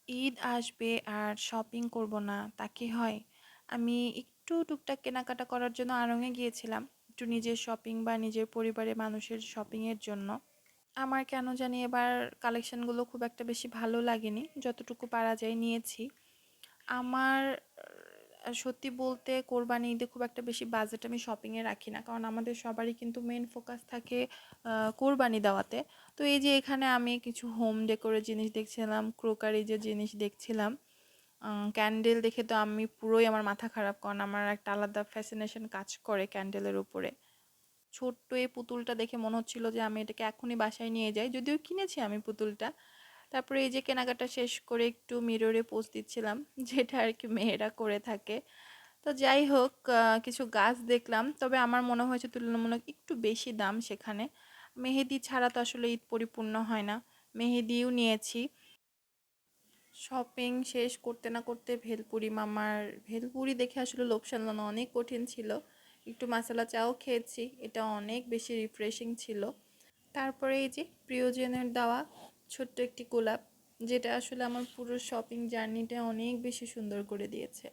ঈদ আসবে আর শপিং করব না তা কি হয়? আমি একটু টুকটাক কেনাকাটা করার জন্য আড়ংয়ে গিয়েছিলাম। একটু নিজের শপিং বা নিজের পরিবারের মানুষের শপিং এর জন্য। আমার কেন জানি এবার কালেকশনগুলো খুব একটা বেশি ভালো লাগেনি। যতটুকু পারা যায় নিয়েছি। আমার সত্যি বলতে কোরবানি ঈদে খুব একটা বেশি বাজেট আমি শপিংয়ে রাখি না, কারণ আমাদের সবারই কিন্তু মেন ফোকাস থাকে কোরবানি দেওয়াতে। তো এই যে এখানে আমি কিছু হোম ডেকোরের জিনিস দেখছিলাম, ক্রোকারি যে জিনিস দেখছিলাম, ক্যান্ডেল দেখে তো আমি পুরোই আমার মাথা খারাপ, কারণ আমার একটা আলাদা ফ্যাসিনেশন কাজ করে ক্যান্ডেলের উপরে। ছোট্ট এই পুতুলটা দেখে মনে হচ্ছিল যে আমি এটাকে এখনই বাসায় নিয়ে যাই, যদিও কিনেছি আমি পুতুলটা। তারপরে এই যে কেনাকাটা শেষ করে একটু মিররে পোজ দিচ্ছিলাম, যেটা আর কি মেয়েরা করে থাকে। তো যাই হোক, কিছু গাছ দেখলাম, তবে আমার মনে হয়েছে তুলনামূলক একটু বেশি দাম সেখানে। মেহেদি ছাড়া তো আসলে ঈদ পরিপূর্ণ হয় না। মেহেদিও নিয়েছি। শপিং শেষ করতে না করতে ভেলপুরি মামার ভেলপুরি দেখে আসলে লোভ সামলানো অনেক কঠিন ছিল। একটু মশলা চাও খেয়েছি, এটা অনেক বেশি রিফ্রেশিং ছিল। তারপরে এই যে প্রিয়জনের দেওয়া ছোট্ট একটি গোলাপ, যেটা আসলে আমার পুরো শপিং জার্নিটা অনেক বেশি সুন্দর করে দিয়েছে।